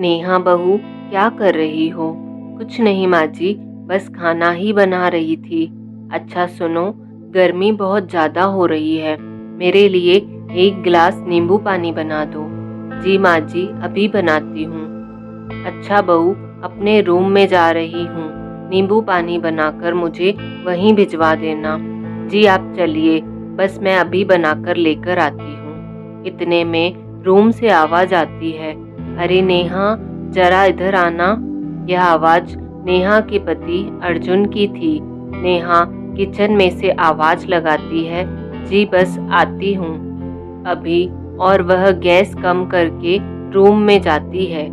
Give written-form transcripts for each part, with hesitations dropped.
नेहा बहू, क्या कर रही हो? कुछ नहीं माँ जी, बस खाना ही बना रही थी। अच्छा सुनो, गर्मी बहुत ज़्यादा हो रही है, मेरे लिए एक गिलास नींबू पानी बना दो। जी माँ जी, अभी बनाती हूँ। अच्छा बहू, अपने रूम में जा रही हूँ, नींबू पानी बनाकर मुझे वहीं भिजवा देना। जी आप चलिए, बस मैं अभी बनाकर लेकर आती हूँ। इतने में रूम से आवाज़ आती है, अरे नेहा, जरा इधर आना। यह आवाज़ नेहा के पति अर्जुन की थी। नेहा किचन में से आवाज़ लगाती है, जी बस आती हूँ अभी। और वह गैस कम करके रूम में जाती है।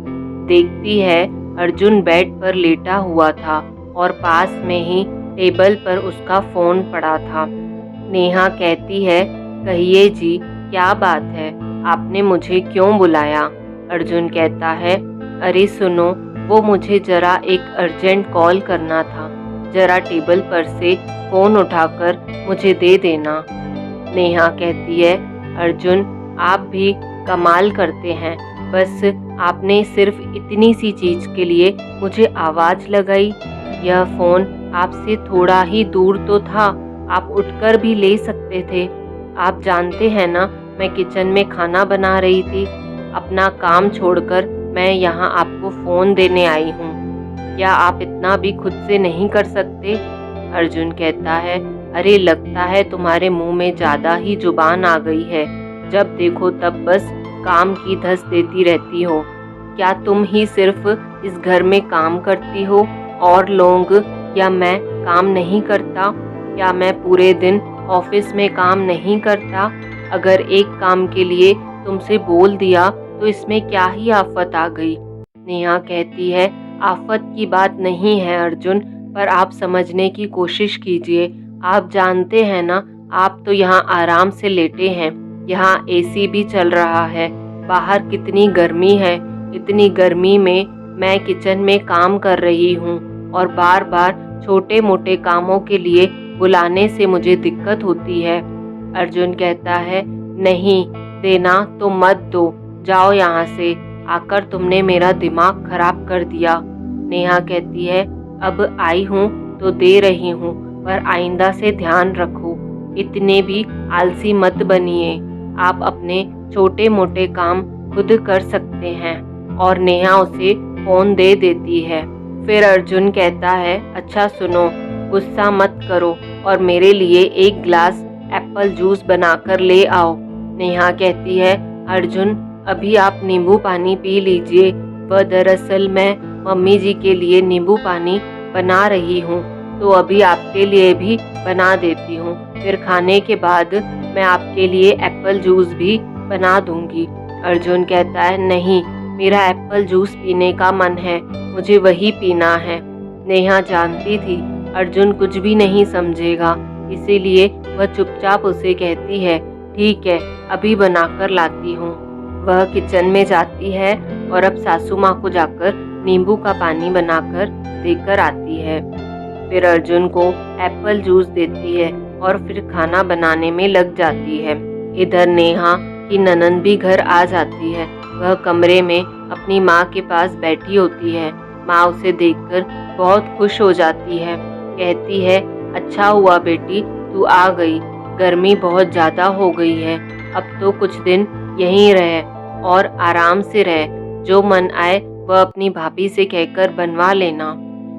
देखती है अर्जुन बेड पर लेटा हुआ था और पास में ही टेबल पर उसका फ़ोन पड़ा था। नेहा कहती है, कहिए जी, क्या बात है, आपने मुझे क्यों बुलाया? अर्जुन कहता है, अरे सुनो, वो मुझे ज़रा एक अर्जेंट कॉल करना था, ज़रा टेबल पर से फ़ोन उठाकर मुझे दे देना। नेहा कहती है, अर्जुन, आप भी कमाल करते हैं, बस आपने सिर्फ इतनी सी चीज़ के लिए मुझे आवाज़ लगाई। यह फ़ोन आपसे थोड़ा ही दूर तो था, आप उठकर भी ले सकते थे। आप जानते हैं ना, मैं किचन में खाना बना रही थी, अपना काम छोड़कर मैं यहाँ आपको फ़ोन देने आई हूँ। क्या आप इतना भी खुद से नहीं कर सकते? अर्जुन कहता है, अरे लगता है तुम्हारे मुंह में ज़्यादा ही जुबान आ गई है, जब देखो तब बस काम की धस देती रहती हो। क्या तुम ही सिर्फ इस घर में काम करती हो और लोग, या मैं काम नहीं करता? क्या मैं पूरे दिन ऑफिस में काम नहीं करता? अगर एक काम के लिए तुमसे बोल दिया तो इसमें क्या ही आफत आ गई? नेहा कहती है, आफत की बात नहीं है अर्जुन, पर आप समझने की कोशिश कीजिए। आप जानते हैं ना, आप तो यहाँ आराम से लेटे हैं, यहाँ एसी भी चल रहा है, बाहर कितनी गर्मी है। इतनी गर्मी में मैं किचन में काम कर रही हूँ और बार बार छोटे मोटे कामों के लिए बुलाने से मुझे दिक्कत होती है। अर्जुन कहता है, नहीं देना तो मत दो, जाओ यहाँ से, आकर तुमने मेरा दिमाग खराब कर दिया। नेहा कहती है, अब आई हूँ तो दे रही हूँ, पर आइंदा से ध्यान रखो, इतने भी आलसी मत बनिए, आप अपने छोटे मोटे काम खुद कर सकते हैं। और नेहा उसे फ़ोन दे देती है। फिर अर्जुन कहता है, अच्छा सुनो, गुस्सा मत करो और मेरे लिए एक गिलास एप्पल जूस बनाकर ले आओ। नेहा कहती है, अर्जुन, अभी आप नींबू पानी पी लीजिए, वह दरअसल मैं मम्मी जी के लिए नींबू पानी बना रही हूँ, तो अभी आपके लिए भी बना देती हूँ, फिर खाने के बाद मैं आपके लिए एप्पल जूस भी बना दूंगी। अर्जुन कहता है, नहीं, मेरा एप्पल जूस पीने का मन है, मुझे वही पीना है। नेहा जानती थी अर्जुन कुछ भी नहीं समझेगा, इसीलिए वह चुपचाप उसे कहती है, ठीक है, अभी बनाकर लाती हूँ। वह किचन में जाती है और अब सासू माँ को जाकर नींबू का पानी बनाकर देकर आती है। फिर अर्जुन को एप्पल जूस देती है और फिर खाना बनाने में लग जाती है। इधर नेहा की ननंद भी घर आ जाती है। वह कमरे में अपनी माँ के पास बैठी होती है। माँ उसे देखकर बहुत खुश हो जाती है, कहती है, अच्छा हुआ बेटी, तू आ गई, गर्मी बहुत ज़्यादा हो गई है, अब तो कुछ दिन यहीं रह और आराम से रह, जो मन आए वह अपनी भाभी से कहकर बनवा लेना।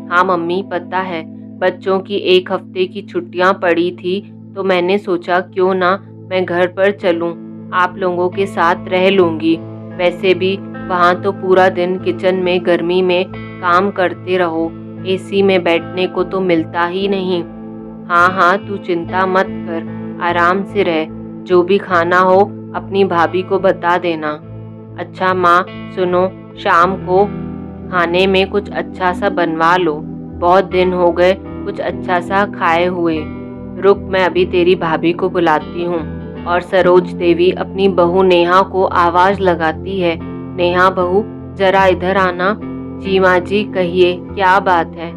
हाँ मम्मी, पता है, बच्चों की एक हफ्ते की छुट्टियां पड़ी थी, तो मैंने सोचा क्यों ना मैं घर पर चलूं, आप लोगों के साथ रह लूंगी। वैसे भी वहाँ तो पूरा दिन किचन में गर्मी में काम करते रहो, एसी में बैठने को तो मिलता ही नहीं। हाँ हाँ, तू चिंता मत कर, आराम से रह, जो भी खाना हो अपनी भाभी को बता देना। अच्छा माँ सुनो, शाम को खाने में कुछ अच्छा सा बनवा लो, बहुत दिन हो गए कुछ अच्छा सा खाए हुए। रुक, मैं अभी तेरी भाभी को बुलाती हूँ। और सरोज देवी अपनी बहू नेहा को आवाज़ लगाती है, नेहा बहू, जरा इधर आना। जी माँ जी, कहिए, क्या बात है?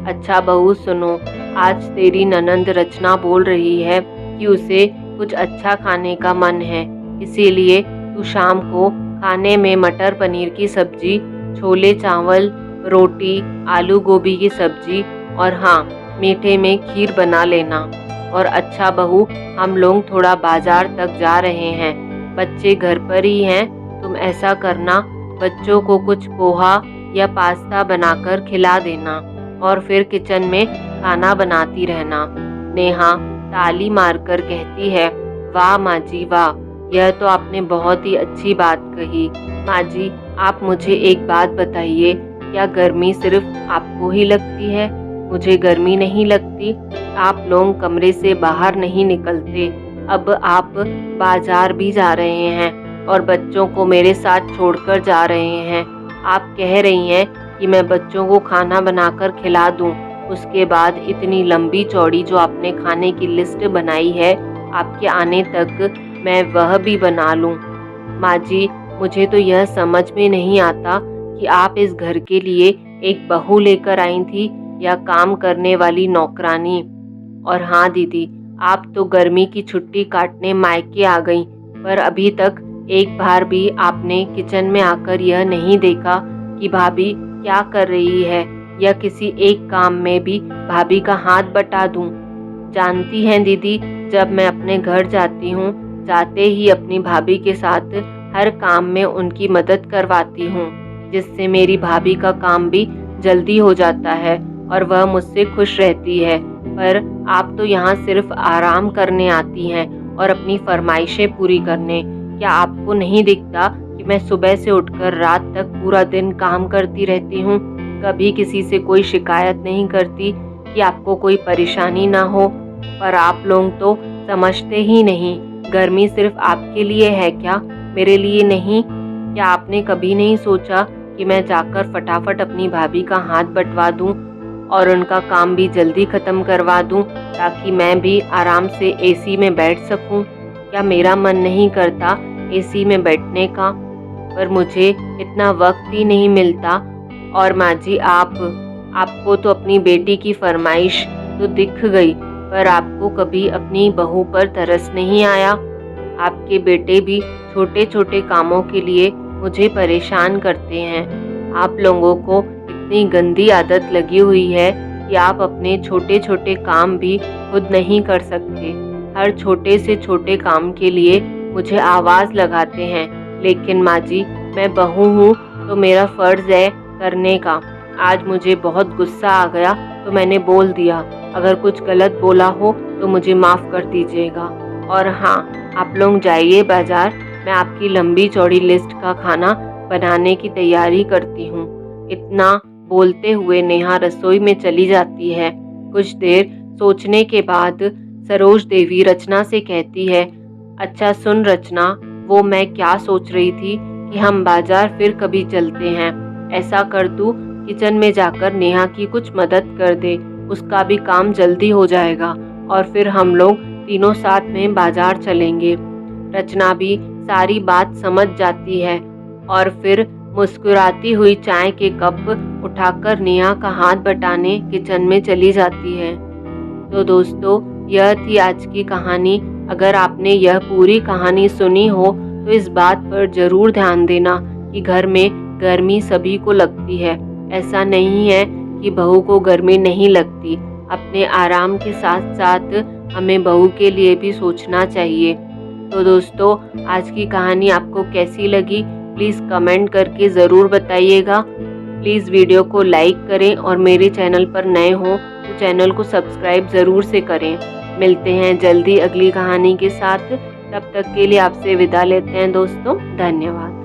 अच्छा बहू सुनो, आज तेरी ननंद रचना बोल रही है कि उसे कुछ अच्छा खाने का मन है, इसीलिए तू शाम को खाने में मटर पनीर की सब्जी छोले चावल, रोटी, आलू गोभी की सब्जी और हाँ, मीठे में खीर बना लेना। और अच्छा बहू, हम लोग थोड़ा बाजार तक जा रहे हैं, बच्चे घर पर ही हैं। तुम ऐसा करना, बच्चों को कुछ पोहा या पास्ता बनाकर खिला देना और फिर किचन में खाना बनाती रहना। नेहा ताली मारकर कहती है, वाह माँ जी वाह, यह तो आपने बहुत ही अच्छी बात कही। माँ जी, आप मुझे एक बात बताइए, क्या गर्मी सिर्फ आपको ही लगती है? मुझे गर्मी नहीं लगती। आप लोग कमरे से बाहर नहीं निकलते, अब आप बाजार भी जा रहे हैं और बच्चों को मेरे साथ छोड़कर जा रहे हैं। आप कह रही हैं कि मैं बच्चों को खाना बनाकर खिला दूं, उसके बाद इतनी लंबी चौड़ी जो आपने खाने की लिस्ट बनाई है, आपके आने तक मैं वह भी बना लूं। माँ जी, मुझे तो यह समझ में नहीं आता कि आप इस घर के लिए एक बहू लेकर आई थी या काम करने वाली नौकरानी। और हाँ दीदी, आप तो गर्मी की छुट्टी काटने मायके आ गई, पर अभी तक एक बार भी आपने किचन में आकर यह नहीं देखा कि भाभी क्या कर रही है, या किसी एक काम में भी भाभी का हाथ बटा दूं। जानती हैं दीदी, जब मैं अपने घर जाती हूँ, जाते ही अपनी भाभी के साथ हर काम में उनकी मदद करवाती हूँ, जिससे मेरी भाभी का काम भी जल्दी हो जाता है और वह मुझसे खुश रहती है। पर आप तो यहाँ सिर्फ आराम करने आती हैं और अपनी फरमाइशें पूरी करने। क्या आपको नहीं दिखता कि मैं सुबह से उठकर रात तक पूरा दिन काम करती रहती हूँ? कभी किसी से कोई शिकायत नहीं करती कि आपको कोई परेशानी ना हो, पर आप लोग तो समझते ही नहीं। गर्मी सिर्फ आपके लिए है क्या, मेरे लिए नहीं? क्या आपने कभी नहीं सोचा कि मैं जाकर फटाफट अपनी भाभी का हाथ बटवा दूं और उनका काम भी जल्दी ख़त्म करवा दूं, ताकि मैं भी आराम से एसी में बैठ सकूं? क्या मेरा मन नहीं करता एसी में बैठने का? पर मुझे इतना वक्त ही नहीं मिलता। और माँ जी, आपको तो अपनी बेटी की फरमाइश तो दिख गई, पर आपको कभी अपनी बहू पर तरस नहीं आया? आपके बेटे भी छोटे छोटे कामों के लिए मुझे परेशान करते हैं। आप लोगों को इतनी गंदी आदत लगी हुई है कि आप अपने छोटे छोटे काम भी खुद नहीं कर सकते। हर छोटे से छोटे काम के लिए मुझे आवाज़ लगाते हैं। लेकिन माँ जी, मैं बहू हूँ तो मेरा फ़र्ज़ है करने का। आज मुझे बहुत गुस्सा आ गया तो मैंने बोल दिया। अगर कुछ गलत बोला हो तो मुझे माफ़ कर दीजिएगा। और हाँ, आप लोग जाइए बाज़ार, मैं आपकी लंबी चौड़ी लिस्ट का खाना बनाने की तैयारी करती हूँ। इतना बोलते हुए नेहा रसोई में चली जाती है। कुछ देर सोचने के बाद सरोज देवी रचना से कहती है, अच्छा सुन रचना, वो मैं क्या सोच रही थी कि हम बाजार फिर कभी चलते हैं। ऐसा कर तू किचन में जाकर नेहा की कुछ मदद कर दे, उसका भी काम जल्दी हो जाएगा और फिर हम लोग तीनों साथ में बाजार चलेंगे। रचना भी सारी बात समझ जाती है और फिर मुस्कुराती हुई चाय के कप उठाकर नेहा का हाथ बटाने किचन में चली जाती है। तो दोस्तों, यह थी आज की कहानी। अगर आपने यह पूरी कहानी सुनी हो तो इस बात पर ज़रूर ध्यान देना कि घर में गर्मी सभी को लगती है। ऐसा नहीं है कि बहू को गर्मी नहीं लगती। अपने आराम के साथ साथ हमें बहू के लिए भी सोचना चाहिए। तो दोस्तों, आज की कहानी आपको कैसी लगी, प्लीज़ कमेंट करके ज़रूर बताइएगा। प्लीज़ वीडियो को लाइक करें और मेरे चैनल पर नए हों तो चैनल को सब्सक्राइब ज़रूर से करें। मिलते हैं जल्दी अगली कहानी के साथ। तब तक के लिए आपसे विदा लेते हैं दोस्तों। धन्यवाद।